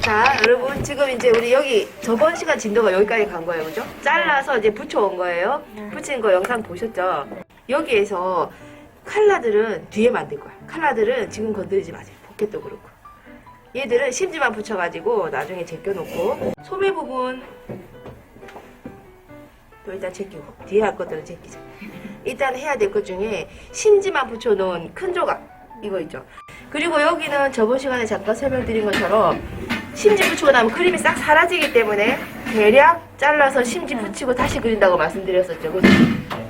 자, 여러분 지금 이제 우리 여기 저번 시간 진도가 여기까지 간 거예요, 그죠? 잘라서 이제 붙여온 거예요. 붙인 거 영상 보셨죠? 여기에서 칼라들은 뒤에 만들 거야. 칼라들은 지금 건드리지 마세요. 포켓도 그렇고. 얘들은 심지만 붙여가지고 나중에 제껴놓고, 소매 부분 또 일단 제끼고, 뒤에 할 것들은 제끼자. 일단 해야 될 것 중에 심지만 붙여놓은 큰 조각, 이거 있죠. 그리고 여기는 저번 시간에 잠깐 설명드린 것처럼 심지 붙이고 나면 그림이 싹 사라지기 때문에 대략 잘라서 심지 붙이고 다시 그린다고 말씀드렸었죠. 그죠?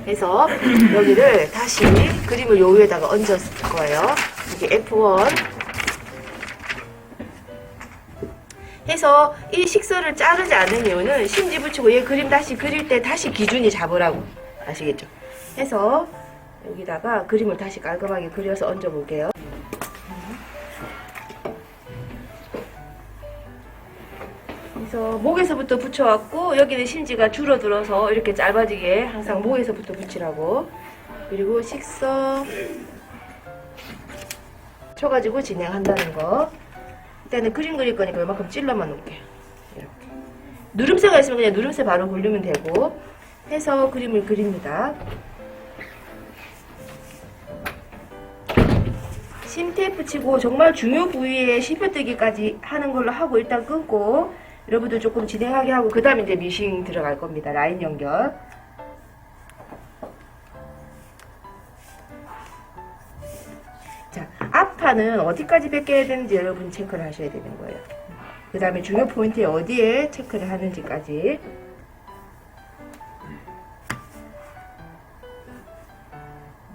그래서 여기를 다시 그림을 요 위에다가 얹었을 거예요. 이게 F1 해서 이 식선을 자르지 않는 이유는 심지 붙이고 얘 그림 다시 그릴 때 다시 기준이 잡으라고. 아시겠죠? 해서 여기다가 그림을 다시 깔끔하게 그려서 얹어 볼게요. 그래서 목에서부터 붙여왔고, 여기는 심지가 줄어들어서 이렇게 짧아지게 항상 목에서부터 붙이라고. 그리고 식선 쳐가지고 진행한다는 거. 일단은 그림 그릴 거니까 이만큼 찔러만 놓을게요. 이렇게 누름새가 있으면 그냥 누름새 바로 굴리면 되고 해서 그림을 그립니다. 심테이프 치고 정말 중요 부위에 씹혀뜨기까지 하는 걸로 하고 일단 끊고, 여러분들 조금 진행하게 하고 그 다음에 이제 미싱 들어갈 겁니다. 라인 연결. 자, 앞판은 어디까지 뺏겨야 되는지 여러분 체크를 하셔야 되는 거예요. 그 다음에 중요 포인트에 어디에 체크를 하는지까지.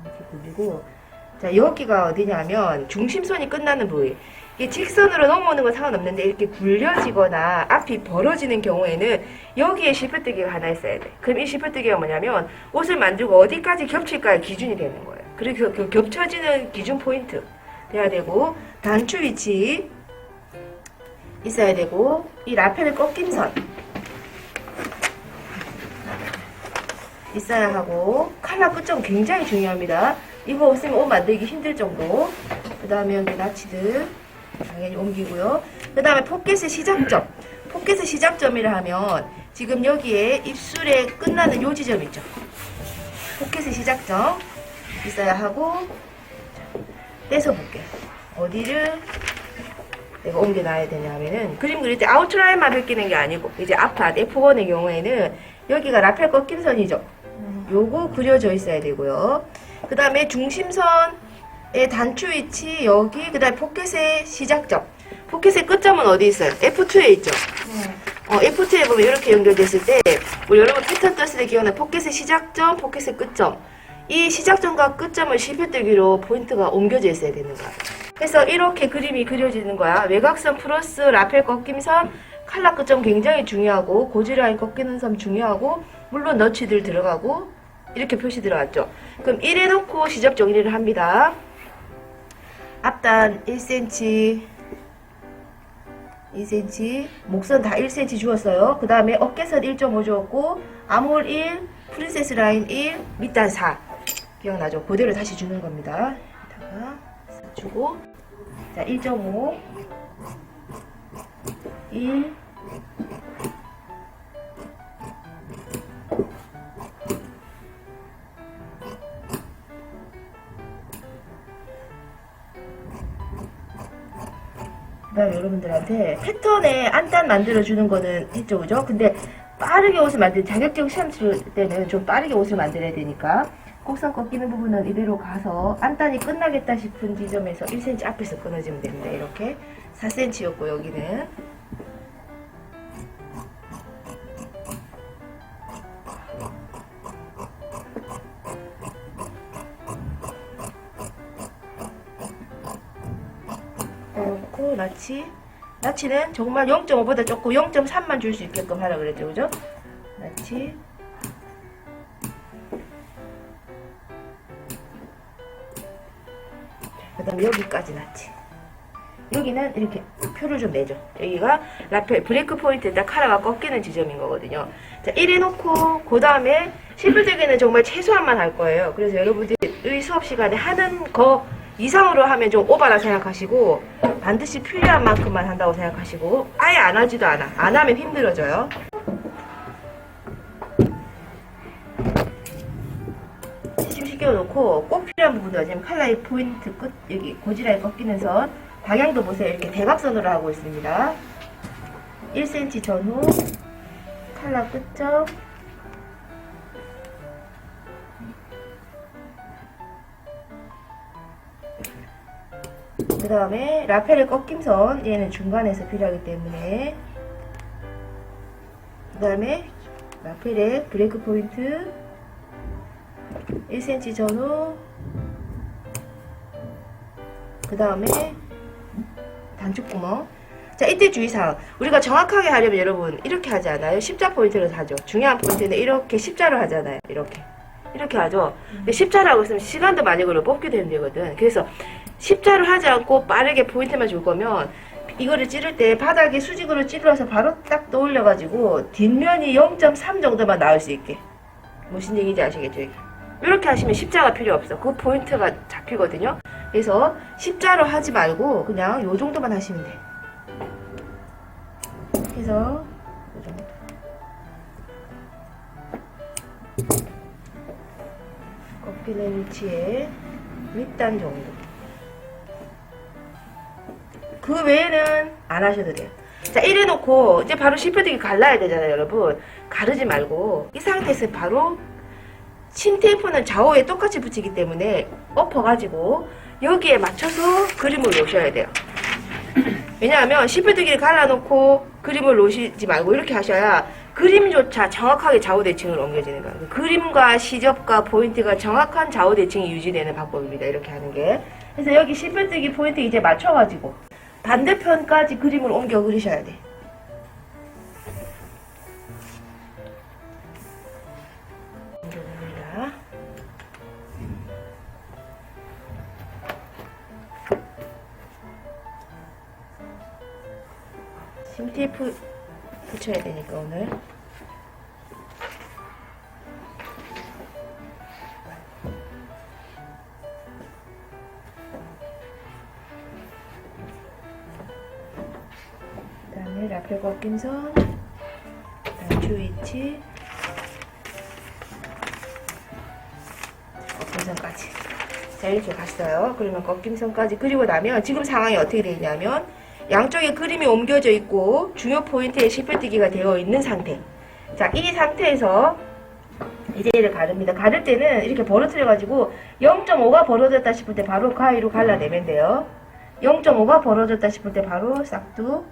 이렇게 굴리고, 자, 여기가 어디냐면 중심선이 끝나는 부위. 이게 직선으로 넘어오는 건 상관없는데 이렇게 굴려지거나 앞이 벌어지는 경우에는 여기에 씹혀뜨기가 하나 있어야 돼. 그럼 이 씹혀뜨기가 뭐냐면 옷을 만들고 어디까지 겹칠까의 기준이 되는 거예요. 그리고 그 겹쳐지는 기준 포인트 돼야 되고, 단추 위치 있어야 되고, 이 라펠의 꺾임선 있어야 하고, 칼라 끝점 굉장히 중요합니다. 이거 없으면 옷 만들기 힘들 정도. 그 다음에 여기 나치들 당연히 옮기고요. 그 다음에 포켓의 시작점. 포켓의 시작점이라 하면 지금 여기에 입술에 끝나는 요 지점 있죠. 포켓의 시작점 있어야 하고, 떼서 볼게요. 어디를 내가 옮겨놔야 되냐 하면은, 그림 그릴 때 아웃라인만 벗기는 게 아니고, 이제 앞판 F1의 경우에는 여기가 라펠 꺾임선이죠. 요거 그려져 있어야 되고요. 그 다음에 중심선의 단추 위치 여기, 그 다음에 포켓의 시작점. 포켓의 끝점은 어디 있어요? F2에 있죠. F2에 보면 이렇게 연결됐을 때, 우리 여러분 패턴 떴을 때 기억나? 포켓의 시작점, 포켓의 끝점. 이 시작점과 끝점을 씹혀뜨기로 포인트가 옮겨져 있어야 되는 거야. 그래서 이렇게 그림이 그려지는 거야. 외곽선 플러스 라펠 꺾임선, 칼라 끝점 굉장히 중요하고, 고지라인 꺾이는 선 중요하고, 물론 너치들 들어가고, 이렇게 표시 들어갔죠. 그럼 이래 놓고 시접 정리를 합니다. 앞단 1cm, 2cm, 목선 다 1cm 주었어요. 그 다음에 어깨선 1.5 주었고, 암홀 1, 프린세스 라인 1, 밑단 4. 기억나죠? 그대로 다시 주는 겁니다. 여기다가 주고, 자, 1.5, 1, 그다음 여러분들한테 패턴에 안단 만들어주는 거는 했죠, 그죠? 근데 빠르게 옷을 만들, 자격증 시험 칠 때는 좀 빠르게 옷을 만들어야 되니까 곡선 꺾이는 부분은 이대로 가서 안단이 끝나겠다 싶은 지점에서 1cm 앞에서 끊어지면 됩니다. 이렇게 4cm였고 여기는 그렇고, 나치는 정말 0.5보다 조금 0.3만 줄 수 있게끔 하라 그랬죠, 그죠? 나치 그 다음에 여기까지 나치. 여기는 이렇게 표를 좀 내죠. 여기가 라펠 브레이크 포인트에다 카라가 꺾이는 지점인 거거든요. 자, 이래 놓고 그 다음에 실질적에는 정말 최소한만 할 거예요. 그래서 여러분들이 수업 시간에 하는 거 이상으로 하면 좀 오바라 생각하시고 반드시 필요한 만큼만 한다고 생각하시고 아예 안 하지도 않아. 안 하면 힘들어져요. 시켜놓고 꼭 필요한 부분도 지금 칼라의 포인트 끝 여기 고지라에 꺾이는 선 방향도 보세요. 이렇게 대각선으로 하고 있습니다. 1cm 전후 칼라 끝점 그 다음에 라펠의 꺾임선 얘는 중간에서 필요하기 때문에 그 다음에 라펠의 브레이크 포인트 1cm 전후 그 다음에 단축구멍. 자, 이때 주의사항. 우리가 정확하게 하려면 여러분 이렇게 하지 않아요? 십자 포인트를 하죠. 중요한 포인트는 이렇게 십자로 하잖아요. 이렇게 하죠. 근데 십자로 하고 있으면 시간도 많이 걸려 뽑게 되는 거거든. 그래서 십자로 하지 않고 빠르게 포인트만 줄 거면 이거를 찌를 때 바닥에 수직으로 찔러서 바로 딱 떠올려 가지고 뒷면이 0.3 정도만 나올 수 있게. 무슨 얘기인지 아시겠죠? 이렇게 하시면 십자가 필요 없어. 그 포인트가 잡히거든요. 그래서 십자로 하지 말고 그냥 요 정도만 하시면 돼. 그래서 요 정도. 꺾이는 위치에 밑단 정도. 그 외에는 안 하셔도 돼요. 자, 이래 놓고 이제 바로 실펴되기 갈라야 되잖아요, 여러분. 가르지 말고 이 상태에서 바로 심 테이프는 좌우에 똑같이 붙이기 때문에 엎어가지고 여기에 맞춰서 그림을 놓으셔야 돼요. 왜냐하면 실펴두기를 갈라놓고 그림을 놓으시지 말고 이렇게 하셔야 그림조차 정확하게 좌우 대칭으로 옮겨지는 거예요. 그림과 시접과 포인트가 정확한 좌우 대칭이 유지되는 방법입니다. 이렇게 하는 게. 그래서 여기 실펴두기 포인트 이제 맞춰가지고 반대편까지 그림을 옮겨 그리셔야 돼. 심 테이프 붙여야 되니까 오늘 그 다음에 라펠 꺾임선 단추 위치 꺾임선까지 자 이렇게 갔어요. 그러면 꺾임선까지 그리고 나면 지금 상황이 어떻게 되냐면 양쪽에 그림이 옮겨져 있고 중요 포인트에 실펴뜨기가 되어 있는 상태. 자, 이 상태에서 이제 얘를 가릅니다. 가를 때는 이렇게 벌어뜨려가지고 0.5가 벌어졌다 싶을 때 바로 가위로 갈라내면 돼요. 0.5가 벌어졌다 싶을 때 바로 싹둑.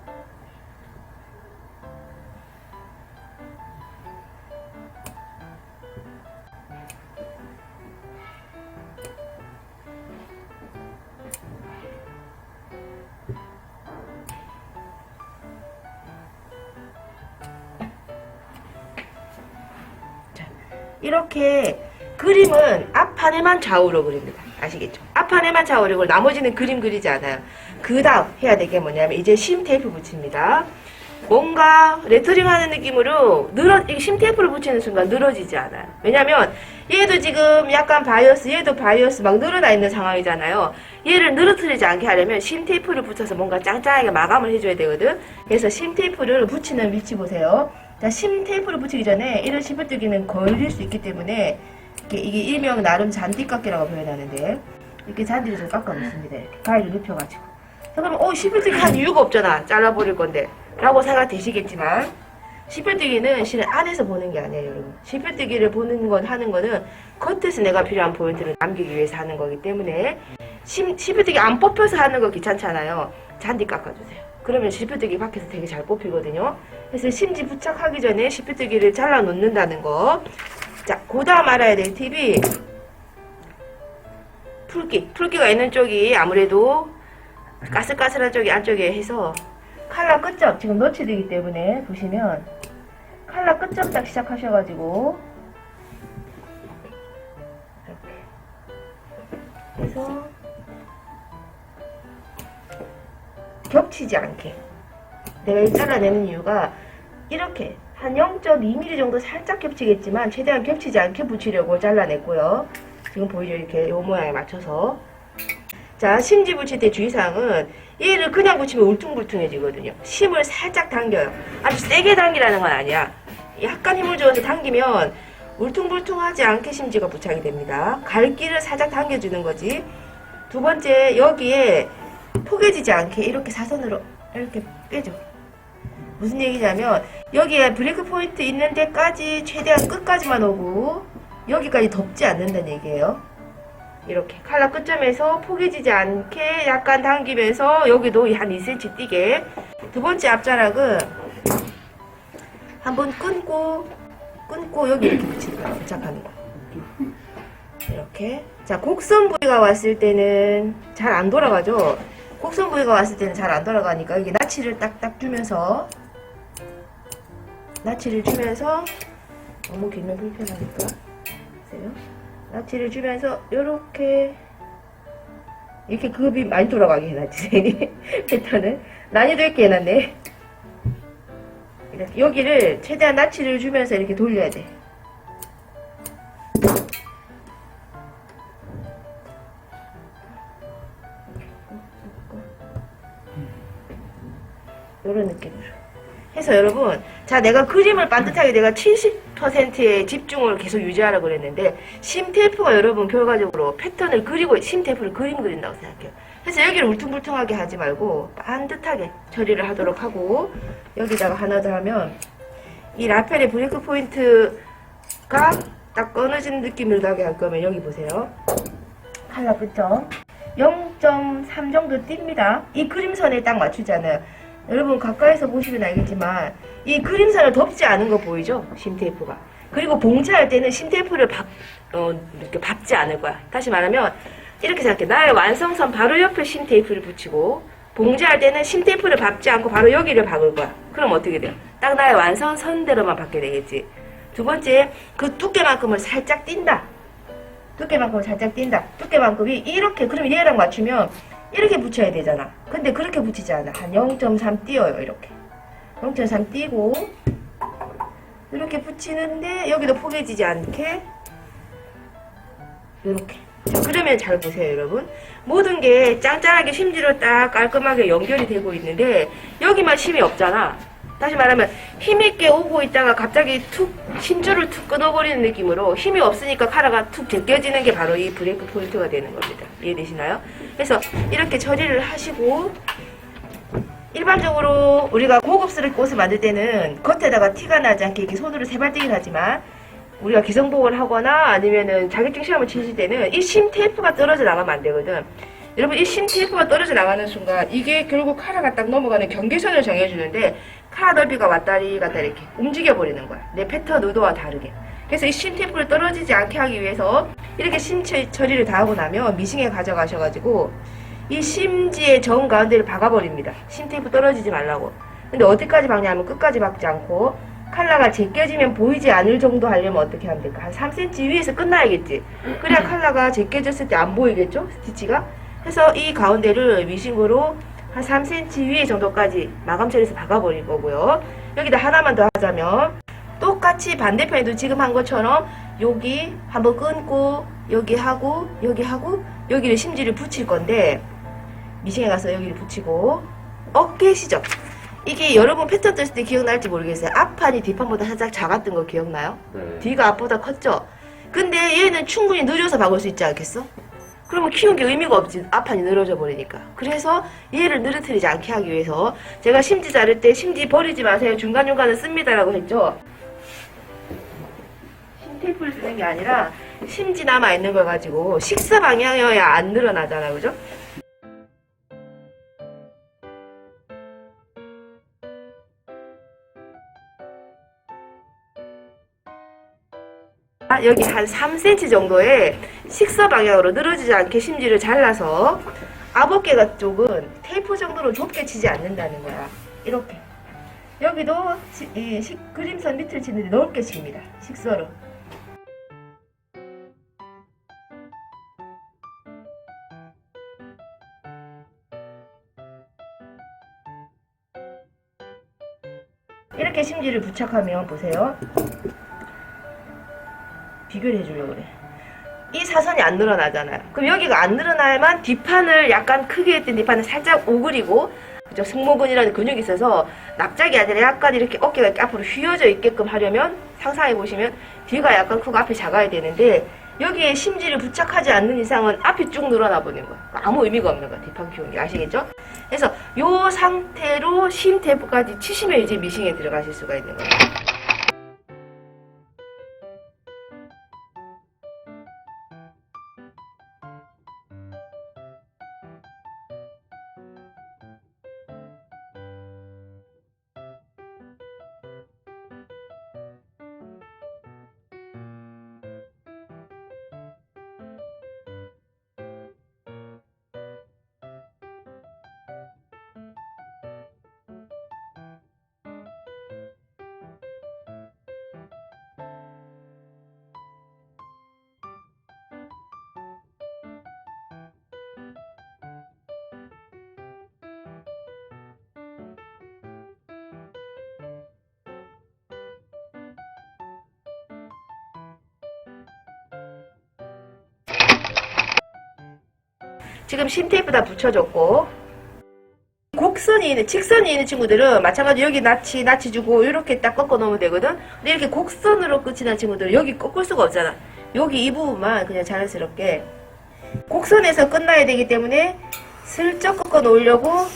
이렇게 그림은 앞판에만 좌우로 그립니다. 아시겠죠? 앞판에만 좌우로 그리고 나머지는 그림 그리지 않아요. 그 다음 해야 될 게 뭐냐면 이제 심 테이프 붙입니다. 뭔가 레터링 하는 느낌으로 심 테이프를 붙이는 순간 늘어지지 않아요. 왜냐면 얘도 지금 약간 바이어스, 얘도 바이어스 막 늘어나 있는 상황이잖아요. 얘를 늘어뜨리지 않게 하려면 심 테이프를 붙여서 뭔가 짱짱하게 마감을 해줘야 되거든. 그래서 심 테이프를 붙이는 위치 보세요. 자, 심 테이프를 붙이기 전에 이런 실펴뜨기는 걸릴 수 있기 때문에 이게 일명 나름 잔디깎기라고 표현하는데 이렇게 잔디를 좀 깎아 놓습니다. 이렇게 가위를 눕혀가지고. 자, 그러면 실펴뜨기 할 이유가 없잖아. 잘라버릴 건데 라고 생각되시겠지만 실펴뜨기는 실은 안에서 보는 게 아니에요, 여러분. 실펴뜨기를 보는 건 하는 거는 겉에서 내가 필요한 포인트를 남기기 위해서 하는 거기 때문에 실펴뜨기 안 뽑혀서 하는 거 귀찮잖아요. 잔디 깎아주세요. 그러면 실펴뜨기 밖에서 되게 잘 뽑히거든요. 그래서 심지 부착하기 전에 실펴뜨기를 잘라 놓는다는 거. 자, 그 다음 알아야 될 팁이 풀기가 있는 쪽이 아무래도 까슬까슬한 쪽이 안쪽에 해서 칼라 끝점 지금 너치되기 때문에 보시면 칼라 끝점 딱 시작하셔가지고 이렇게 해서 겹치지 않게 내가 이 잘라내는 이유가 이렇게 한 0.2mm 정도 살짝 겹치겠지만 최대한 겹치지 않게 붙이려고 잘라냈고요. 지금 보이죠? 이렇게 요 모양에 맞춰서 자, 심지 붙일 때 주의사항은 얘를 그냥 붙이면 울퉁불퉁해지거든요. 심을 살짝 당겨요. 아주 세게 당기라는 건 아니야. 약간 힘을 줘서 당기면 울퉁불퉁하지 않게 심지가 부착이 됩니다. 갈기를 살짝 당겨주는 거지. 두 번째, 여기에 포개지지 않게 이렇게 사선으로 이렇게 빼줘. 무슨 얘기냐면 여기에 브레이크 포인트 있는 데까지 최대한 끝까지만 오고 여기까지 덮지 않는다는 얘기예요. 이렇게 칼라 끝점에서 포개지지 않게 약간 당기면서 여기도 한 2cm 띄게. 두 번째 앞자락은 한번 끊고 여기 이렇게 붙이는 거야. 부착하는 거. 이렇게. 자, 곡선 부위가 왔을 때는 잘 안 돌아가죠. 곡선 부위가 왔을 때는 잘 안 돌아가니까 여기 나치를 딱딱 주면서 너무 길면 불편하니까 보세요. 나치를 주면서 이렇게 급이 많이 돌아가게 해놨지. 패턴을 난이도 있게 해놨네. 이렇게 여기를 최대한 나치를 주면서 이렇게 돌려야 돼. 이런 느낌으로 해서 여러분, 자, 내가 그림을 반듯하게 내가 70%의 집중을 계속 유지하라고 그랬는데 심 테이프가 여러분 결과적으로 패턴을 그리고 심 테이프를 그린다고 생각해요. 그래서 여기를 울퉁불퉁하게 하지 말고 반듯하게 처리를 하도록 하고, 여기다가 하나 더 하면 이 라펠의 브레이크 포인트가 딱 끊어지는 느낌을 나게 할 거면 여기 보세요. 칼라 붙죠? 0.3 정도 띱니다. 이 그림선에 딱 맞추잖아요. 여러분 가까이서 보시면 알겠지만 이 그림선을 덮지 않은 거 보이죠? 심테이프가. 그리고 봉제할 때는 심테이프를 이렇게 밟지 않을 거야. 다시 말하면 이렇게 생각해. 나의 완성선 바로 옆에 심테이프를 붙이고 봉제할 때는 심테이프를 밟지 않고 바로 여기를 박을 거야. 그럼 어떻게 돼요? 딱 나의 완성선대로만 박게 되겠지. 두 번째, 그 두께만큼을 살짝 띈다. 두께만큼이 이렇게, 그럼 얘랑 맞추면 이렇게 붙여야 되잖아. 근데 그렇게 붙이지 않아. 한 0.3 띄어요. 이렇게 0.3 띄고 이렇게 붙이는데 여기도 포개지지 않게 이렇게. 자, 그러면 잘 보세요, 여러분. 모든 게 짱짱하게 심지로 딱 깔끔하게 연결이 되고 있는데 여기만 심이 없잖아. 다시 말하면 힘있게 오고 있다가 갑자기 툭 심줄을 툭 끊어버리는 느낌으로 힘이 없으니까 카라가 툭 제껴지는 게 바로 이 브레이크 포인트가 되는 겁니다. 이해되시나요? 그래서 이렇게 처리를 하시고, 일반적으로 우리가 고급스럽게 옷을 만들 때는 겉에다가 티가 나지 않게 이렇게 손으로 세발뜨기를 하지만 우리가 기성복을 하거나 아니면은 자격증 시험을 치실 때는 이 심 테이프가 떨어져 나가면 안 되거든. 여러분, 이 심 테이프가 떨어져 나가는 순간 이게 결국 카라가 딱 넘어가는 경계선을 정해주는데 카라 넓이가 왔다리 갔다 이렇게 움직여 버리는 거야. 내 패턴 의도와 다르게. 그래서 이 심 테이프를 떨어지지 않게 하기 위해서 이렇게 심 처리를 다 하고 나면 미싱에 가져가셔가지고 이 심지의 정 가운데를 박아버립니다. 심 테이프 떨어지지 말라고. 근데 어디까지 박냐면 끝까지 박지 않고 칼라가 제껴지면 보이지 않을 정도 하려면 어떻게 하면 될까? 한 3cm 위에서 끝나야겠지. 그래야 칼라가 제껴졌을 때 안 보이겠죠? 스티치가? 그래서 이 가운데를 미싱으로 한 3cm 위에 정도까지 마감 처리해서 박아버릴 거고요. 여기다 하나만 더 하자면 똑같이 반대편에도 지금 한 것처럼 여기 한번 끊고 여기 하고 여기를 심지를 붙일 건데 미싱에 가서 여기를 붙이고 어깨 시접. 이게 여러분 패턴 떴을 때 기억날지 모르겠어요. 앞판이 뒷판보다 살짝 작았던 거 기억나요? 네. 뒤가 앞보다 컸죠? 근데 얘는 충분히 느려서 박을 수 있지 않겠어? 그러면 키운 게 의미가 없지. 앞판이 늘어져 버리니까. 그래서 얘를 늘어뜨리지 않게 하기 위해서 제가 심지 자를 때 심지 버리지 마세요. 중간중간에 씁니다라고 했죠. 심 테이프를 쓰는 게 아니라 심지 남아있는 걸 가지고 식사 방향이어야 안 늘어나잖아. 그죠? 여기 한 3cm 정도의 식사 방향으로 늘어지지 않게 심지를 잘라서 앞어깨가 쪽은 테이프 정도로 좁게 치지 않는다는 거야. 이렇게. 여기도 그림선 밑을 치는데 넓게 칩니다. 식서로. 이렇게 심지를 부착하면 보세요. 비교를 해주려고 그래. 이 사선이 안 늘어나잖아요. 그럼 여기가 안 늘어나야만 뒷판을 약간 크게 했던 뒷판을 살짝 오그리고, 그죠? 승모근이라는 근육이 있어서 납작이 아니라 약간 이렇게 어깨가 이렇게 앞으로 휘어져 있게끔 하려면 상상해 보시면 뒤가 약간 크고 앞이 작아야 되는데 여기에 심지를 부착하지 않는 이상은 앞이 쭉 늘어나 버리는 거예요. 아무 의미가 없는 거예요. 뒷판 키우는 게. 아시겠죠? 그래서 이 상태로 심 테이프까지 치시면 이제 미싱에 들어가실 수가 있는 거예요. 지금 심 테이프 다 붙여줬고, 곡선이 있는, 직선이 있는 친구들은 마찬가지로 여기 나치 주고 이렇게 딱 꺾어 놓으면 되거든. 근데 이렇게 곡선으로 끝이 난 친구들은 여기 꺾을 수가 없잖아. 여기 이 부분만 그냥 자연스럽게 곡선에서 끝나야 되기 때문에 슬쩍 꺾어 놓으려고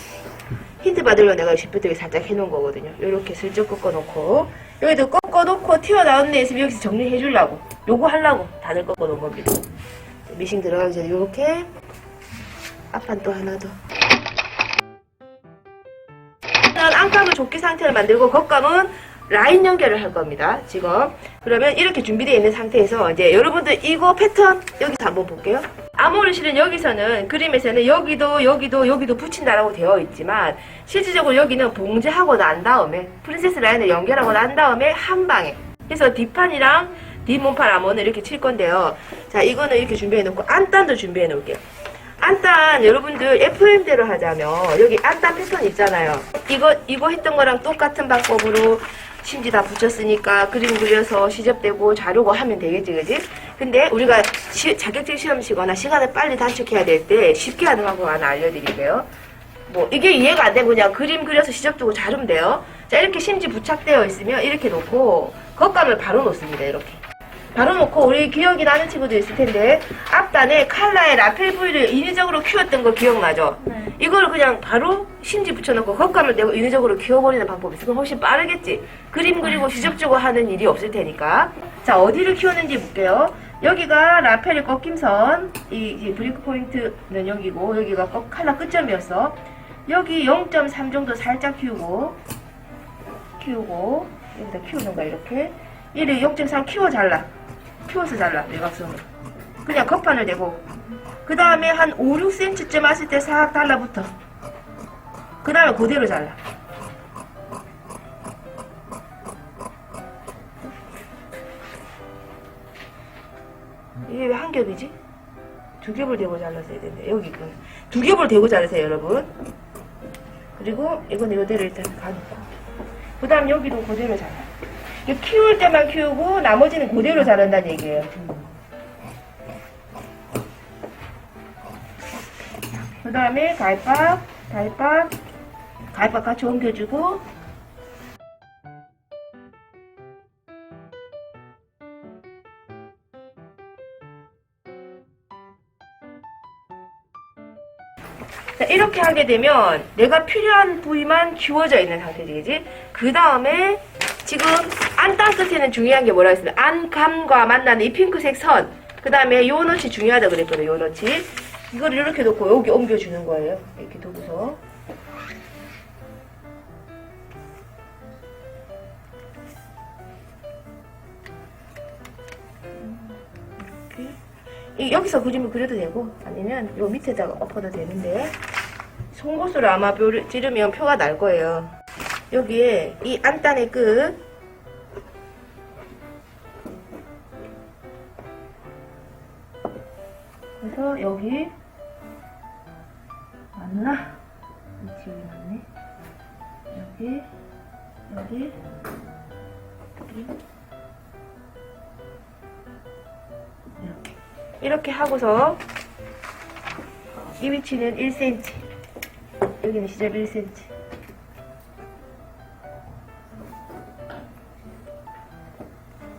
힌트 받으려고 내가 짚어뜨기 살짝 해놓은 거거든요. 이렇게 슬쩍 꺾어 놓고, 여기도 꺾어 놓고 튀어나온 데 있으면 여기서 정리해 주려고, 요거 하려고 다들 꺾어 놓은 겁니다. 미싱 들어가기 전에 이렇게 앞판 또 하나 더. 안감은 조끼 상태를 만들고 겉감은 라인 연결을 할 겁니다. 지금 그러면 이렇게 준비되어 있는 상태에서 이제 여러분들 이거 패턴 여기서 한번 볼게요. 아모르 실은 여기서는 그림에서는 여기도 붙인다라고 되어 있지만 실질적으로 여기는 봉제하고 난 다음에 프린세스 라인을 연결하고 난 다음에 한 방에, 그래서 뒷판이랑 뒷몸판 아모는 이렇게 칠 건데요. 자, 이거는 이렇게 준비해 놓고 안단도 준비해 놓을게요. 안단 여러분들 FM대로 하자면 여기 안단 패턴 있잖아요. 이거 했던 거랑 똑같은 방법으로 심지 다 붙였으니까 그림 그려서 시접대고 자르고 하면 되겠지, 그지? 근데 우리가 자격증 시험 치거나 시간을 빨리 단축해야 될 때 쉽게 하는 방법 하나 알려드릴게요. 뭐 이게 이해가 안 되면 그냥 그림 그려서 시접 두고 자르면 돼요. 자, 이렇게 심지 부착되어 있으면 이렇게 놓고 겉감을 바로 놓습니다. 이렇게 바로 놓고, 우리 기억이 나는 친구도 있을 텐데 앞단에 칼라의 라펠 부위를 인위적으로 키웠던 거 기억나죠? 네. 이걸 그냥 바로 심지 붙여놓고 겉감을 내고 인위적으로 키워버리는 방법이 있어. 그럼 훨씬 빠르겠지? 그림 그리고 시접 주고 하는 일이 없을 테니까. 자, 어디를 키웠는지 볼게요. 여기가 라펠의 꺾임선, 이 브레이크 포인트는 여기고, 여기가 칼라 끝점이었어. 여기 0.3 정도 살짝 키우고 여기다 키우는 거야. 이렇게 얘를 0.3 키워서 잘라. 외곽선으로 그냥 겉판을 대고, 그 다음에 한 5, 6cm쯤 왔을 때 싹 달라붙어. 그 다음에 그대로 잘라. 이게 왜 한 겹이지? 두 겹을 대고 잘랐어야 되는데 여기 있군. 두 겹을 대고 잘라세요, 여러분. 그리고 이건 이대로 일단 가놓고, 그 다음 여기도 그대로 잘라. 키울 때만 키우고 나머지는 그대로 자른다는 얘기예요. 그 다음에 갈박 같이 옮겨주고, 자, 이렇게 하게 되면 내가 필요한 부위만 키워져 있는 상태지, 그지? 그 다음에 지금 안단 끝에는 중요한 게 뭐라 했습니까? 안감과 만나는 이 핑크색 선, 그 다음에 요 넛이 중요하다 그랬거든요. 요 넛이. 이거를 이렇게 놓고 여기 옮겨주는 거예요. 이렇게 두고서. 이렇게. 여기서 그림을 그려도 되고 아니면 요 밑에다가 엎어도 되는데, 송곳으로 아마 뼈를 찌르면 표가 날 거예요. 여기에 이 안단의 끝, 그래서 여기 맞나? 위치 여기 맞네. 여기 이렇게 이렇게 하고서 이 위치는 1cm, 여기는 시접 1cm.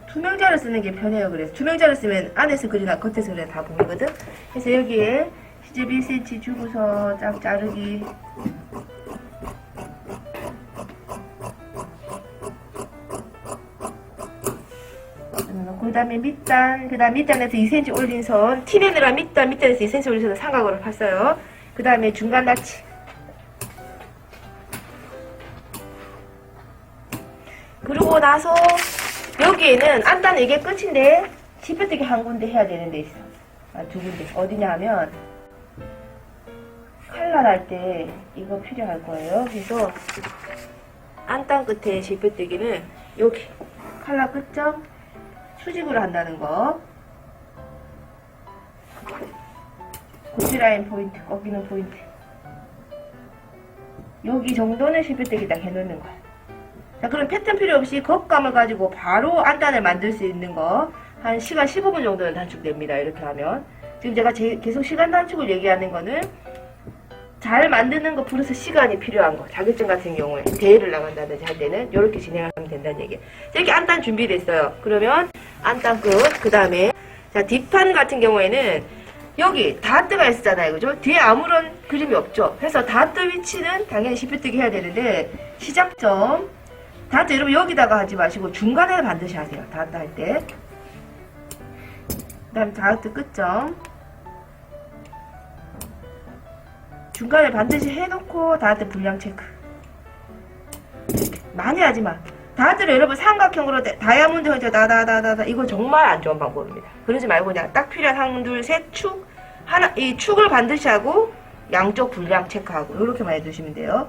투명자를 쓰는 게 편해요. 그래서 투명자를 쓰면 안에서 그리나 겉에서 그리나 다 보이거든. 그래서 여기에 시접 1cm 주고서 쫙 자르기. 그 다음에 밑단, 그 다음 밑단에서 2cm 올린 선, 티맨이랑 밑단에서 2cm 올린 선을 삼각으로 팠어요. 그 다음에 중간 나치. 그러고 나서 여기에는 안단은 이게 끝인데 짚어뜨기 한 군데 해야 되는 데 있어. 두 군데. 어디냐 하면 칼날 할 때 이거 필요할 거예요. 그래서 안단 끝에 짚어뜨기는 여기 칼날 끝점 수직으로 한다는 거. 고치라인 포인트, 꺾이는 포인트. 여기 정도는 짚어뜨기 딱 해놓는 거야. 자, 그럼 패턴 필요 없이 겉감을 가지고 바로 안단을 만들 수 있는 거. 한 시간 15분 정도는 단축됩니다. 이렇게 하면. 지금 제가 계속 시간 단축을 얘기하는 거는 잘 만드는 거 플러스 시간이 필요한 거. 자격증 같은 경우에 대회를 나간다든지 할 때는 이렇게 진행하면 된다는 얘기예요. 이렇게 안단 준비됐어요. 그러면 안단 끝. 그 다음에 자, 뒷판 같은 경우에는 여기 다트가 있었잖아요. 그죠? 뒤에 아무런 그림이 없죠. 그래서 다트 위치는 당연히 짚어뜨기 해야 되는데 시작점 다트 여러분 여기다가 하지 마시고 중간에 반드시 하세요. 다트 할 때. 그 다음 다트 끝점 중간에 반드시 해놓고 다트 분량 체크. 이렇게 많이 하지마. 다트를 여러분 삼각형으로 다이아몬드 형태 다다다다다 이거 정말 안 좋은 방법입니다. 그러지 말고 그냥 딱 필요한 한, 둘, 셋 축 하나 이 축을 반드시 하고 양쪽 분량 체크하고 이렇게만 해두시면 돼요.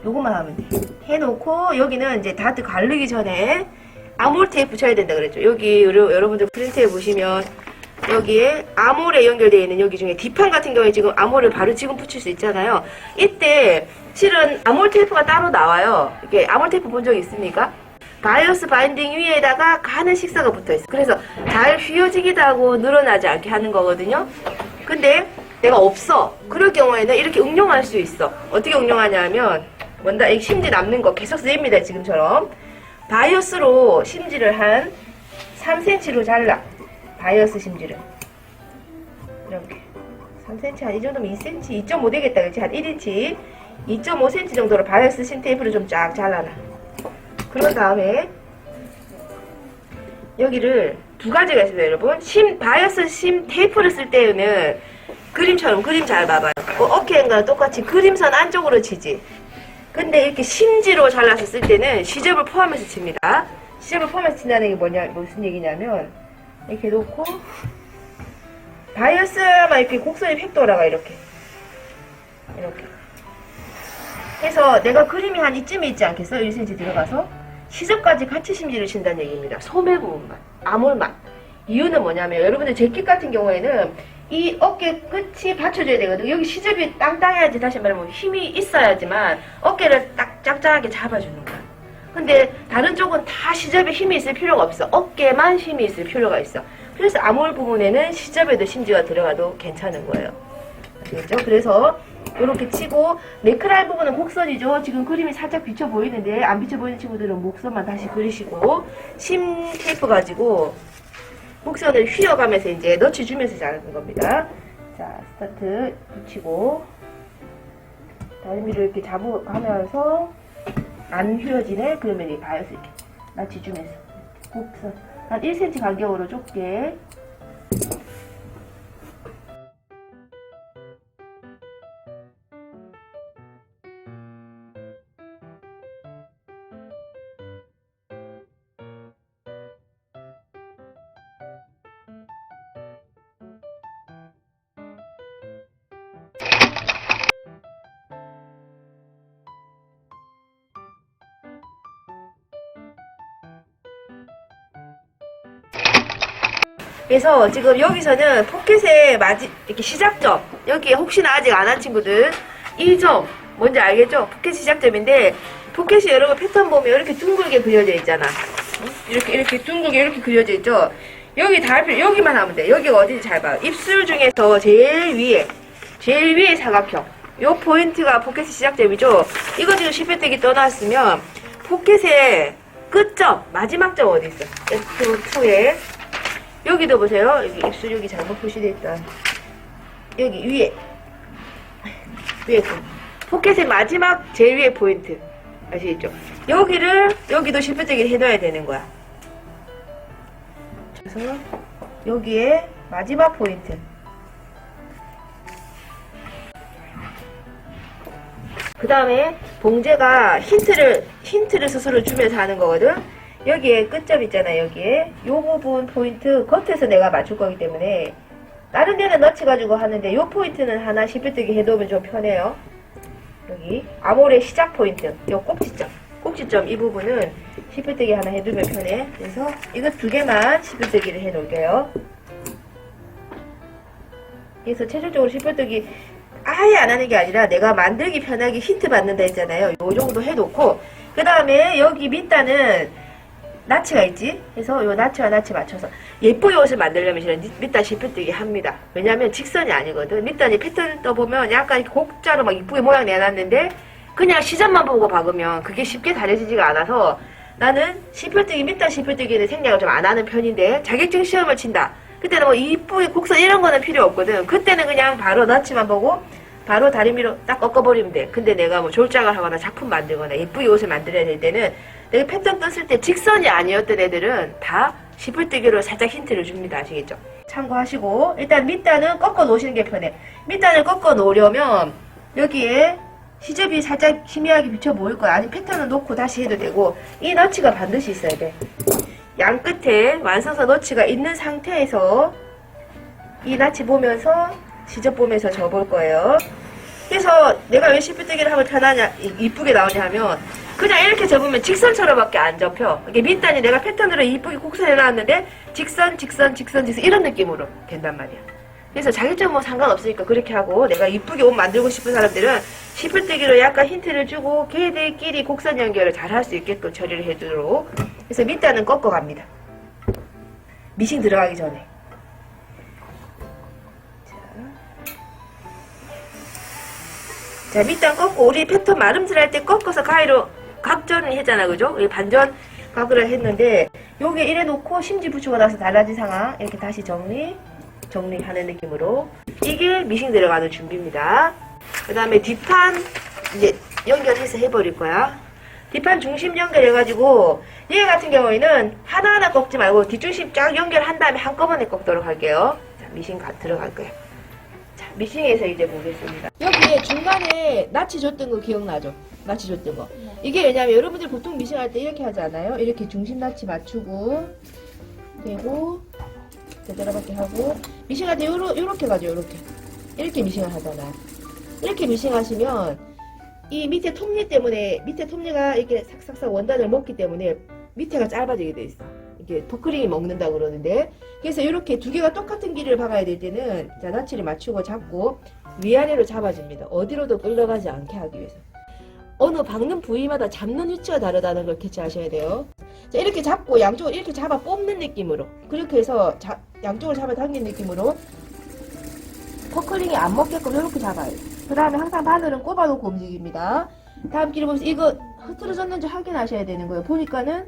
요것만 하면 돼. 해놓고 여기는 이제 다트 가르기 전에 아몰 테이프 쳐야 된다 그랬죠. 여기 여러분들 프린트해 보시면 여기에 아몰에 연결되어 있는 여기 중에 뒷판 같은 경우에 지금 아몰을 바로 지금 붙일 수 있잖아요. 이때 실은 아몰 테이프가 따로 나와요. 이게 아몰 테이프 본 적 있습니까? 바이오스 바인딩 위에다가 가는 식사가 붙어 있어. 그래서 잘 휘어지기도 하고 늘어나지 않게 하는 거거든요. 근데 내가 없어. 그럴 경우에는 이렇게 응용할 수 있어. 어떻게 응용하냐면 뭔가 이 심지 남는 거 계속 쓰입니다. 지금처럼 바이오스로 심지를 한 3cm로 잘라. 바이오스 심지를 이렇게 3cm 한 이 정도면 2cm 2.5 되겠다. 그렇지? 한 1인치 2.5cm 정도로 바이오스 심 테이프를 좀 쫙 잘라놔. 그런 다음에 여기를 두 가지가 있습니다. 여러분 바이오스 심 테이프를 쓸 때는 그림처럼 그림 잘 봐봐요. 어깨인가 똑같이 그림선 안쪽으로 치지. 근데 이렇게 심지로 잘라서 쓸 때는 시접을 포함해서 칩니다. 시접을 포함해서 친다는 게 무슨 얘기냐면 이렇게 놓고 바이어스만 이렇게 곡선이 팩 돌아가 이렇게 해서 내가 그림이 한 이쯤에 있지 않겠어? 1cm 들어가서 시접까지 같이 심지를 친다는 얘기입니다. 소매 부분만 아몰만. 이유는 뭐냐면 여러분들 재킷 같은 경우에는 이 어깨 끝이 받쳐줘야 되거든. 여기 시접이 땅땅해야지, 다시 말하면 힘이 있어야지만 어깨를 딱 짱짱하게 잡아주는 거야. 근데 다른 쪽은 다 시접에 힘이 있을 필요가 없어. 어깨만 힘이 있을 필요가 있어. 그래서 아몰 부분에는 시접에도 심지가 들어가도 괜찮은 거예요. 아시겠죠? 그래서 이렇게 치고 네크라인 부분은 곡선이죠. 지금 그림이 살짝 비쳐 보이는데 안 비쳐 보이는 친구들은 목선만 다시 그리시고 심 테이프 가지고 곡선을 휘어가면서 이제 넣어주면서 자르는 겁니다. 자, 스타트 붙이고 다리미를 이렇게 하면서 안 휘어지네? 그러면 이 바이오스 이렇게 맞춰주면서 곡선 한 1cm 간격으로 좁게 그래서 지금 여기서는 포켓의 이렇게 시작점, 여기 혹시나 아직 안 한 친구들 이 점 뭔지 알겠죠? 포켓 시작점인데 포켓이 여러분 패턴 보면 이렇게 둥글게 그려져 있잖아. 이렇게 둥글게 이렇게 그려져 있죠? 여기 여기만 하면 돼. 여기가 어딘지 잘 봐요. 입술 중에서 제일 위에 사각형. 요 포인트가 포켓의 시작점이죠. 이거 지금 10회뜨기 떠났으면 포켓의 끝점, 마지막 점 어디 있어? F2에 여기도 보세요. 여기 입술 여기 잘못 표시되어 있다. 여기 위에 포켓의 마지막 제일 위에 포인트 아시겠죠? 여기도 10회뜨기를 해놔야 되는 거야. 그래서 여기에 마지막 포인트. 그 다음에 봉제가 힌트를 스스로 주면서 하는 거거든. 여기에 끝점 있잖아. 여기에 요 부분 포인트 겉에서 내가 맞출 거기 때문에 다른 데는 넣지 가지고 하는데 요 포인트는 하나 10회뜨기 해놓으면 좀 편해요. 여기 아모레 시작 포인트 요 꼭지점 이 부분은 10회뜨기 하나 해두면 편해. 그래서 이거 두 개만 10회뜨기를 해 놓을게요. 그래서 최종적으로 10회뜨기 아예 안 하는 게 아니라 내가 만들기 편하게 힌트 받는다 했잖아요. 요 정도 해놓고 그 다음에 여기 밑단은 나치가 있지? 그래서 요 나치와 나치 맞춰서 예쁘게 옷을 만들려면 저는 밑단 10회뜨기 합니다. 왜냐면 직선이 아니거든. 밑단이 패턴 떠보면 약간 곡자로 막 이쁘게 모양 내놨는데 그냥 시접만 보고 박으면 그게 쉽게 다려지지가 않아서 나는 10회뜨기, 밑단 10회뜨기는 생략을 좀 안 하는 편인데 자격증 시험을 친다. 그때는 뭐 이쁘게 곡선 이런 거는 필요 없거든. 그때는 그냥 바로 나치만 보고 바로 다리미로 딱 꺾어버리면 돼. 근데 내가 뭐 졸작을 하거나 작품 만들거나 예쁘게 옷을 만들어야 될 때는 내가 패턴 떴을 때 직선이 아니었던 애들은 다 10회뜨기로 살짝 힌트를 줍니다. 아시겠죠? 참고하시고 일단 밑단은 꺾어 놓으시는 게 편해. 밑단을 꺾어 놓으려면 여기에 시접이 살짝 희미하게 비쳐 보일 거야. 아니 패턴을 놓고 다시 해도 되고 이 너치가 반드시 있어야 돼. 양 끝에 완성서 너치가 있는 상태에서 이 나치 보면서 시접 보면서 접을 거예요. 그래서 내가 왜 10회뜨기를 하면 편하냐, 이쁘게 나오냐 하면 그냥 이렇게 접으면 직선처럼밖에 안 접혀. 이게 밑단이 내가 패턴으로 이쁘게 곡선해 놨는데 직선 이런 느낌으로 된단 말이야. 그래서 자격증 뭐 상관없으니까 그렇게 하고 내가 이쁘게 옷 만들고 싶은 사람들은 10회뜨기로 약간 힌트를 주고 걔들끼리 곡선 연결을 잘 할 수 있게끔 처리를 해주도록. 그래서 밑단은 꺾어 갑니다. 미싱 들어가기 전에. 자, 밑단 꺾고 우리 패턴 마름질 할 때 꺾어서 가위로 각전을 했잖아. 그죠? 반전 각을 했는데 요게 이래 놓고 심지 붙이고 나서 달라진 상황 이렇게 다시 정리하는 느낌으로 이게 미싱 들어가는 준비입니다. 그 다음에 뒷판 이제 연결해서 해버릴 거야. 뒷판 중심 연결해가지고 얘 같은 경우에는 하나하나 꺾지 말고 뒷중심 쫙 연결한 다음에 한꺼번에 꺾도록 할게요. 자, 미싱 들어갈 거예요. 자, 미싱에서 이제 보겠습니다. 여기에 중간에 나치 줬던 거 기억나죠? 나치 줬던 거. 이게 왜냐면 여러분들 보통 미싱할 때 이렇게 하지 않아요? 이렇게 중심 나치 맞추고 되고 제대로밖에 하고 미싱할 때 요렇게 가죠. 이렇게 미싱을 하잖아. 이렇게 미싱하시면 이 밑에 톱니 때문에 밑에 톱니가 이렇게 삭삭삭 원단을 먹기 때문에 밑에가 짧아지게 돼 있어. 이게 토크링이 먹는다 그러는데 그래서 이렇게 두 개가 똑같은 길이를 박아야 될 때는 자 나치를 맞추고 잡고 위아래로 잡아줍니다. 어디로도 끌려가지 않게 하기 위해서. 어느 박는 부위마다 잡는 위치가 다르다는 걸 캐치하셔야 돼요. 자, 이렇게 잡고 양쪽을 이렇게 잡아 뽑는 느낌으로 그렇게 해서 양쪽을 잡아 당긴 느낌으로 퍼클링이 안 먹게끔 이렇게 잡아요. 그 다음에 항상 바늘은 꼽아놓고 움직입니다. 다음 길을 보면서 이거 흐트러졌는지 확인하셔야 되는 거예요. 보니까는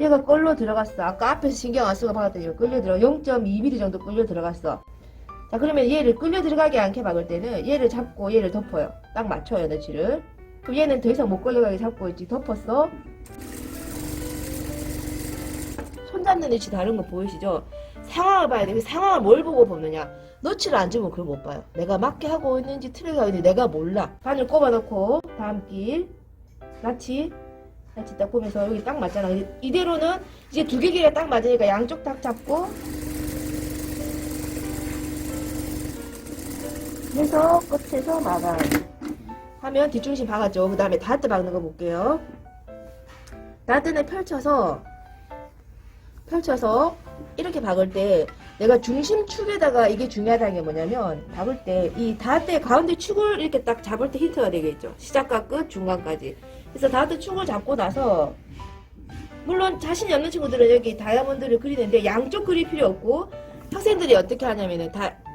얘가 끌려 들어갔어. 아까 앞에서 신경 안 쓰고 박았더니 이거 끌려 들어 0.2mm 정도 끌려 들어갔어. 자, 그러면 얘를 끌려 들어가게 않게 박을 때는 얘를 잡고 얘를 덮어요. 딱 맞춰요, 너치를. 그럼 얘는 더 이상 못 끌려가게 잡고 있지. 덮었어. 손 잡는 위치 다른 거 보이시죠? 상황을 봐야 돼. 그 상황을 뭘 보고 보느냐. 너치를 안 주면 그걸 못 봐요. 내가 맞게 하고 있는지 틀리게 하고 있는지 내가 몰라. 바늘 꼽아놓고 다음 길 나치 딱 보면서 여기 딱 맞잖아. 이대로는 이제 두 개 길이가 딱 맞으니까 양쪽 딱 잡고 해서 끝에서 막아 하면 뒷중심 박았죠. 그 다음에 다트 박는 거 볼게요. 다트는 펼쳐서 이렇게 박을 때 내가 중심축에다가 이게 중요하다는 게 뭐냐면 박을 때 이 다트의 가운데 축을 이렇게 딱 잡을 때 힌트가 되겠죠. 시작과 끝 중간까지. 그래서 다트 축을 잡고 나서 물론 자신이 없는 친구들은 여기 다이아몬드를 그리는데 양쪽 그릴 필요 없고, 학생들이 어떻게 하냐면은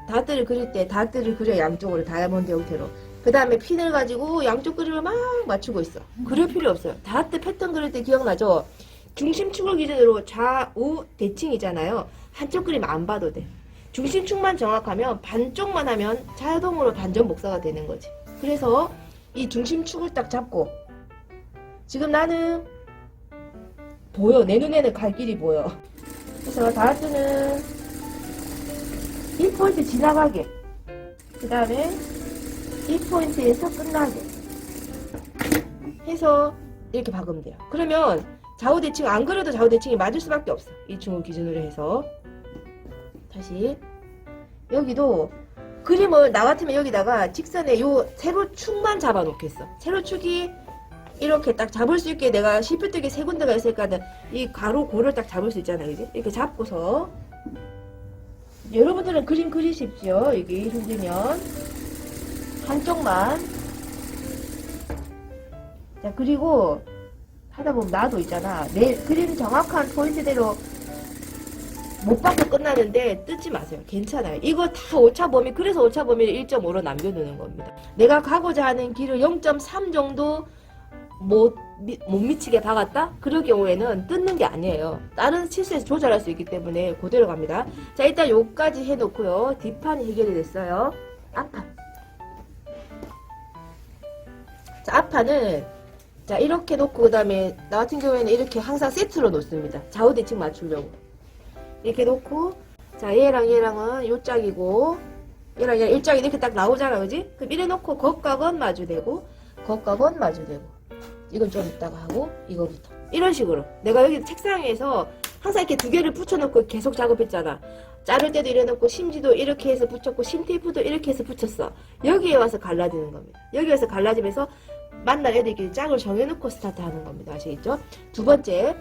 다트를 그릴 때 다트를 그려 양쪽으로 다이아몬드 형태로. 그 다음에 핀을 가지고 양쪽 그림을 막 맞추고 있어. 그럴 필요 없어요. 다트 패턴 그릴 때 기억나죠? 중심축을 기준으로 좌우 대칭이잖아요. 한쪽 그림 안 봐도 돼. 중심축만 정확하면 반쪽만 하면 자동으로 반전 복사가 되는 거지. 그래서 이 중심축을 딱 잡고, 지금 나는 보여. 내 눈에는 갈 길이 보여. 그래서 다트는 이 포인트 지나가게, 그 다음에 이 포인트에서 끝나게 해서 이렇게 박으면 돼요. 그러면 좌우대칭, 안 그래도 좌우대칭이 맞을 수밖에 없어. 이 중을 기준으로 해서. 다시 여기도 그림을 나 같으면 여기다가 직선에 요 세로축만 잡아 놓겠어. 세로축이 이렇게 딱 잡을 수 있게 내가 시프트기 세 군데가 있으니까 이 가로 고를 딱 잡을 수 있잖아요. 그지? 이렇게 잡고서 여러분들은 그림 그리십시오. 여기 힘들면 한쪽만. 자, 그리고 하다 보면 나도 있잖아. 내 그림 정확한 포인트대로 못 받고 끝나는데 뜯지 마세요. 괜찮아요. 이거 다 오차 범위, 그래서 오차 범위를 1.5로 남겨두는 겁니다. 내가 가고자 하는 길을 0.3 정도 못 미치게 박았다? 그럴 경우에는 뜯는 게 아니에요. 다른 실수에서 조절할 수 있기 때문에 그대로 갑니다. 자, 일단 요까지 해놓고요. 뒷판이 해결이 됐어요. 앞판. 자, 앞판은 자, 이렇게 놓고 그 다음에 나 같은 경우에는 이렇게 항상 세트로 놓습니다. 좌우대칭 맞추려고. 이렇게 놓고, 자, 얘랑은 요 짝이고, 얘랑 일짝이 이렇게 딱 나오잖아, 그지? 그럼 이래 놓고 겉각은 마주대고, 겉각은 마주대고. 이건 좀 이따가 하고, 이거부터. 이런 식으로. 내가 여기 책상에서 항상 이렇게 두 개를 붙여놓고 계속 작업했잖아. 자를 때도 이래 놓고, 심지도 이렇게 해서 붙였고, 심테이프도 이렇게 해서 붙였어. 여기에 와서 갈라지는 겁니다. 여기 와서 갈라지면서 만날 애들끼리 짝을 정해놓고 스타트 하는 겁니다. 아시겠죠? 두 번째.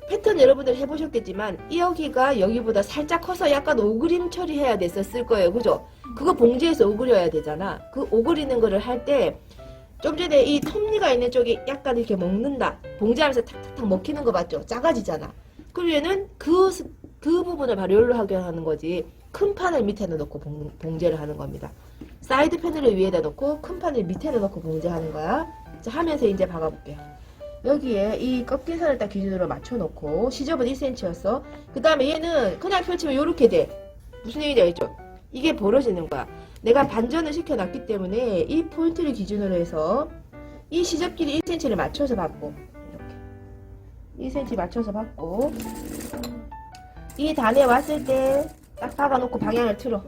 패턴 여러분들 해보셨겠지만 여기가 여기보다 살짝 커서 약간 오그림 처리해야 됐었을 거예요. 그죠? 그거 봉지에서 오그려야 되잖아. 그 오그리는 거를 할 때 좀 전에 이 톱니가 있는 쪽이 약간 이렇게 먹는다. 봉지하면서 탁탁탁 먹히는 거 맞죠? 작아지잖아. 그러면은 그 부분을 바로 열로 하게 하는 거지. 큰 판을 밑에다 놓고 봉제를 하는 겁니다. 사이드 패널을 위에다 놓고 큰 판을 밑에다 놓고 봉제하는 거야. 자, 하면서 이제 박아볼게요. 여기에 이 꺾인 선을 딱 기준으로 맞춰놓고 시접은 1cm였어. 그 다음에 얘는 그냥 펼치면 이렇게 돼. 무슨 얘기인지 알죠? 이게 벌어지는 거야. 내가 반전을 시켜놨기 때문에 이 포인트를 기준으로 해서 이 시접 길이 1cm를 맞춰서 받고 이렇게 1cm 맞춰서 받고 이 단에 왔을 때 딱 박아놓고 방향을 틀어.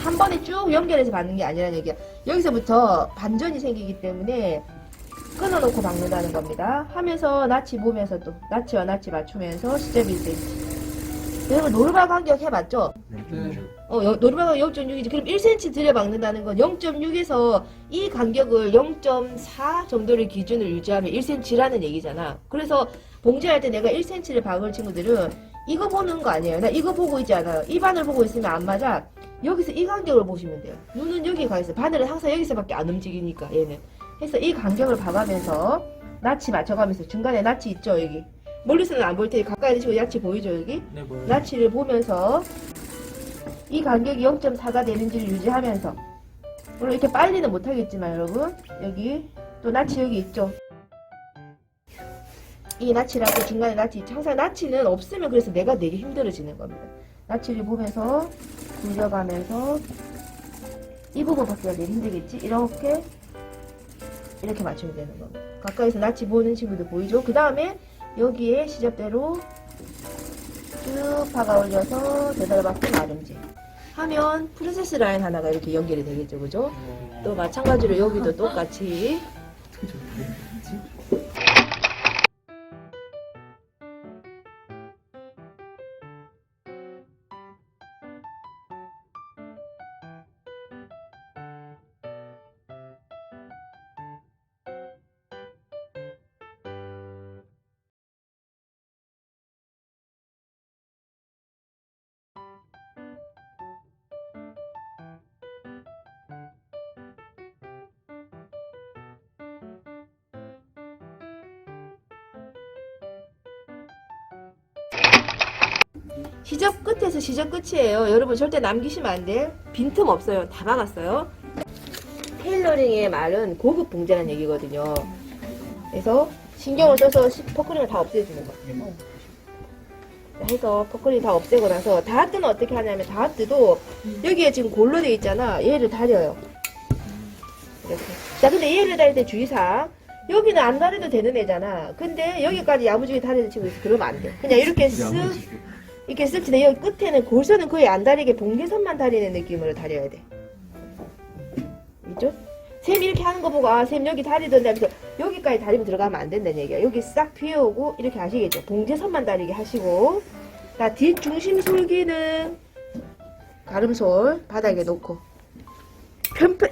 한 번에 쭉 연결해서 받는 게 아니라는 얘기야. 여기서부터 반전이 생기기 때문에 끊어놓고 박는다는 겁니다. 하면서 나치 보면서 또 나치와 나치 맞추면서 시접 1cm. 여러분 노르발 간격 해봤죠? 네. 노르발 간격 0.6이지. 그럼 1cm 들여 박는다는 건 0.6에서 이 간격을 0.4 정도를 기준으로 유지하면 1cm라는 얘기잖아. 그래서 봉제할 때 내가 1cm를 박을 친구들은 이거 보는 거 아니에요. 나 이거 보고 있지 않아요. 이 바늘 보고 있으면 안 맞아. 여기서 이 간격을 보시면 돼요. 눈은 여기 가 있어요. 바늘은 항상 여기서밖에 안 움직이니까 얘는. 해서 이 간격을 봐가면서 나치 맞춰가면서 중간에 나치 있죠 여기. 멀리서는 안 보일 테니 가까이 드시고 나치 보이죠 여기? 네, 보여요. 나치를 보면서 이 간격이 0.4가 되는지를 유지하면서 물론 이렇게 빨리는 못하겠지만 여러분 여기 또 나치 여기 있죠. 이 나치라고 중간에 나치 있죠. 항상 나치는 없으면 그래서 내가 되게 힘들어지는 겁니다. 나치를 보면서 굴려가면서 이 부분 받기가 되게 힘들겠지? 이렇게 맞추면 되는 겁니다. 가까이서 나치 보는 친구들 보이죠? 그 다음에 여기에 시접대로 쭉 박아 올려서 되돌아박기 마름지 하면 프린세스 라인 하나가 이렇게 연결이 되겠죠, 그죠? 또 마찬가지로 여기도 똑같이 시접 끝에서 시접 끝이에요. 여러분 절대 남기시면 안 돼. 빈틈 없어요. 다 박았어요. 테일러링의 말은 고급 봉제라는 얘기거든요. 그래서 신경을 써서 퍼클링을 다 없애주는 거예요. 해서 퍼클링 다 없애고 나서 다트는 어떻게 하냐면 다트도 여기에 지금 골로 되어 있잖아. 얘를 다려요. 이렇게. 자, 근데 얘를 다릴 때 주의사항. 여기는 안 다려도 되는 애잖아. 근데 여기까지 야무지게 다리는 친구 있어. 그러면 안 돼. 그냥 이렇게 쓱 이렇게 쓱 치는데 여기 끝에는 골선은 거의 안 다리게 봉개선만 다리는 느낌으로 다려야 돼. 있죠? 샘 이렇게 하는 거 보고 아 샘 여기 다리던데 하면서 여기까지 다리면 들어가면 안 된다는 얘기야. 여기 싹 비워오고 이렇게 하시겠죠. 봉제선만 다리게 하시고 자 뒷중심 솔기는 가름솔 바닥에 놓고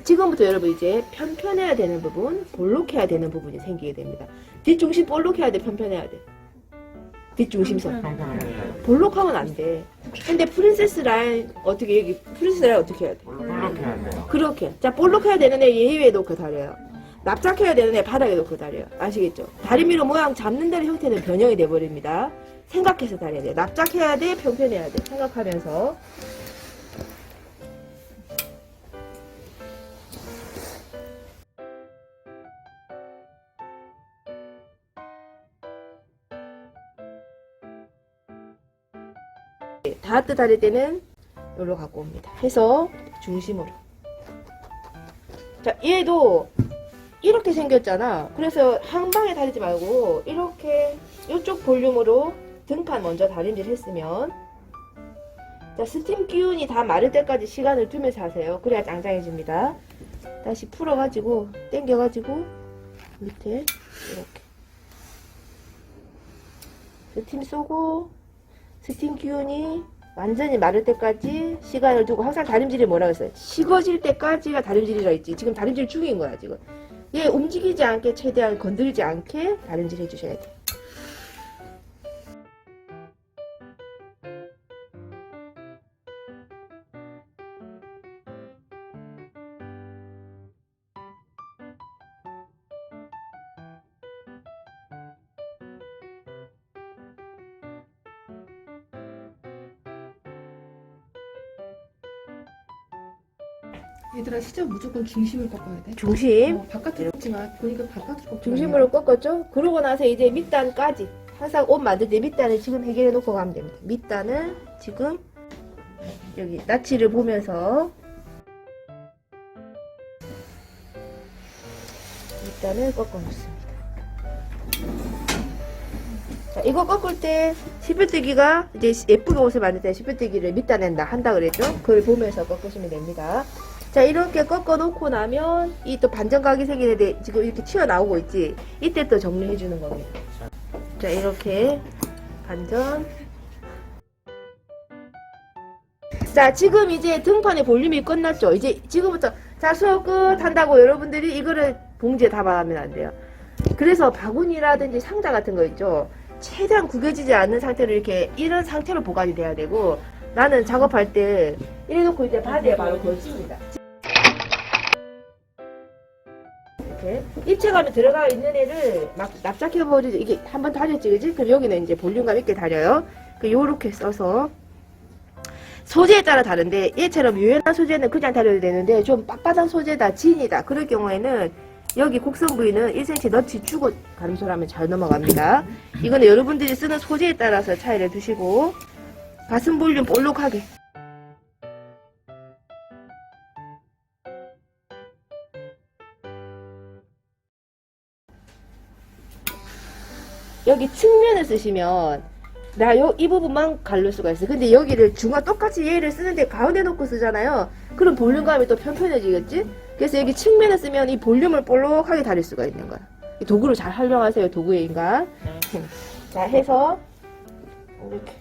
지금부터 여러분 이제 편편해야 되는 부분 볼록해야 되는 부분이 생기게 됩니다. 뒷중심 볼록해야 돼. 편편해야 돼. 뒷중심선 볼록하면 안 돼. 근데 프린세스 라인 어떻게 여기 프린세스 라인 어떻게 해야 돼? 볼록해야 돼요. 그렇게. 자, 볼록해야 되는 애 예외에 놓고 다려요. 납작해야 되는 애 바닥에 놓고 다려요. 아시겠죠? 다리미로 모양 잡는 대로 형태는 변형이 돼버립니다. 생각해서 다려야 돼요. 납작해야 돼, 평평해야 돼. 생각하면서. 다트 다릴 때는 여기로 갖고 옵니다. 해서 중심으로. 자, 얘도 이렇게 생겼잖아. 그래서 한 방에 다리지 말고 이렇게 이쪽 볼륨으로 등판 먼저 다림질 했으면 자, 스팀 기운이 다 마를 때까지 시간을 두면서 하세요. 그래야 짱짱해집니다. 다시 풀어가지고 당겨가지고 밑에 이렇게 스팀 쏘고 스팀 기운이 완전히 마를 때까지 시간을 두고 항상 다림질이 뭐라고 했어요? 식어질 때까지가 다림질이라 했지. 지금 다림질 중인 거야 지금. 얘 움직이지 않게 최대한 건드리지 않게 다림질 해주셔야 돼. 얘들아 시작 무조건 중심을 꺾어야 돼. 중심. 바깥으로 꺾지마. 보니까 바깥으로 꺾지 중심으로 꺾었죠? 그러고 나서 이제 밑단까지 항상 옷 만들 때 밑단을 지금 해결해 놓고 가면 됩니다. 밑단을 지금 여기 나치를 보면서 밑단을 꺾어 놓습니다. 자, 이거 꺾을 때 시프뜨기가 이제 예쁘게 옷을 만들 때 시프뜨기를 밑단에 한다 그랬죠? 그걸 보면서 꺾으시면 됩니다. 자, 이렇게 꺾어 놓고 나면 이 또 반전각이 생기는데 지금 이렇게 튀어나오고 있지? 이때 또 정리해 주는 겁니다. 자, 이렇게 반전. 자, 지금 이제 등판의 볼륨이 끝났죠? 이제 지금부터 자, 수업 끝 한다고 여러분들이 이거를 봉지에 담아가면 안 돼요. 그래서 바구니라든지 상자 같은 거 있죠? 최대한 구겨지지 않는 상태로 이렇게 이런 상태로 보관이 돼야 되고 나는 작업할 때 이래놓고 이제 바디에 바로 걸칩니다. 이렇게 입체감이 들어가 있는 애를 막 납작해버리죠. 이게 한번 다렸지, 그지? 그럼 여기는 이제 볼륨감 있게 다려요. 요렇게 써서 소재에 따라 다른데 얘처럼 유연한 소재는 그냥 다려도 되는데 좀 빳빳한 소재다, 진이다 그럴 경우에는 여기 곡선 부위는 1cm 너치 주고 가름솔하면 잘 넘어갑니다. 이거는 여러분들이 쓰는 소재에 따라서 차이를 두시고 가슴 볼륨 볼록하게 여기 측면을 쓰시면 이 부분만 가를 수가 있어요. 근데 여기를 똑같이 얘를 쓰는데 가운데 놓고 쓰잖아요. 그럼 볼륨감이 또 편편해지겠지? 그래서 여기 측면을 쓰면 이 볼륨을 볼록하게 다릴 수가 있는 거야. 이 도구를 잘 활용하세요. 도구의 인간. 자, 해서 이렇게.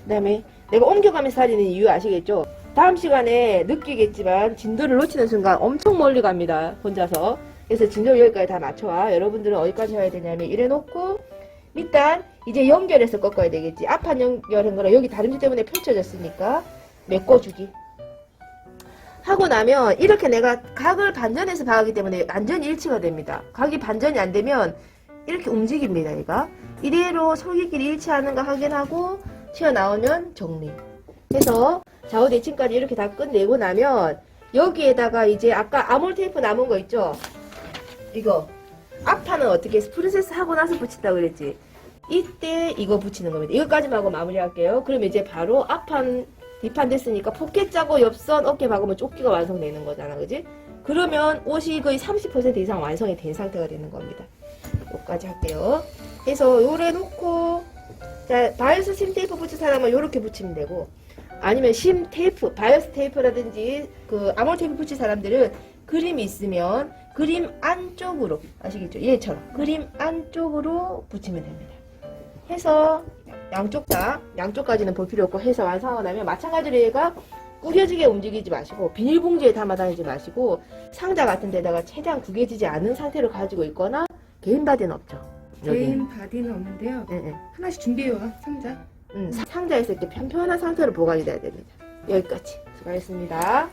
그 다음에 내가 옮겨가면서 다리는 이유 아시겠죠? 다음 시간에 느끼겠지만 진도를 놓치는 순간 엄청 멀리 갑니다. 혼자서. 그래서 진도를 여기까지 다 맞춰와. 여러분들은 어디까지 해야 되냐면 이래 놓고 밑단 이제 연결해서 꺾어야 되겠지. 앞판 연결한 거랑 여기 다림질 때문에 펼쳐졌으니까 메꿔주기. 하고 나면 이렇게 내가 각을 반전해서 박았기 때문에 완전히 일치가 됩니다. 각이 반전이 안 되면 이렇게 움직입니다. 얘가 이대로 솔깃끼리 일치하는가 확인하고 튀어나오면 정리 해서 좌우 대칭까지 이렇게 다 끝내고 나면 여기에다가 이제 아까 아몰 테이프 남은 거 있죠? 이거 앞판은 어떻게 프로세스 하고 나서 붙인다고 그랬지? 이때 이거 붙이는 겁니다. 이거까지만 하고 마무리할게요. 그럼 이제 바로 앞판 뒷판 됐으니까 포켓 짜고 옆선 어깨 박으면 조끼가 완성되는 거잖아, 그지? 그러면 옷이 거의 30% 이상 완성이 된 상태가 되는 겁니다. 여기까지 할게요. 해서 요래 놓고 자 바이오스 심 테이프 붙일 사람은 요렇게 붙이면 되고 아니면 심 테이프, 바이오스 테이프라든지 그 아몰 테이프 붙일 사람들은 그림이 있으면 그림 안쪽으로 아시겠죠? 얘처럼 그림 안쪽으로 붙이면 됩니다. 해서 양쪽까지는 볼 필요 없고 해서 완성하고 나면 마찬가지로 얘가 구겨지게 움직이지 마시고 비닐봉지에 담아 다니지 마시고 상자 같은 데다가 최대한 구겨지지 않은 상태로 가지고 있거나 개인 바디는 없죠. 개인 바디는 없는데요. 네. 하나씩 준비해와 상자. 상자에서 이렇게 편편한 상태로 보관이 돼야 됩니다. 여기까지 수고하셨습니다.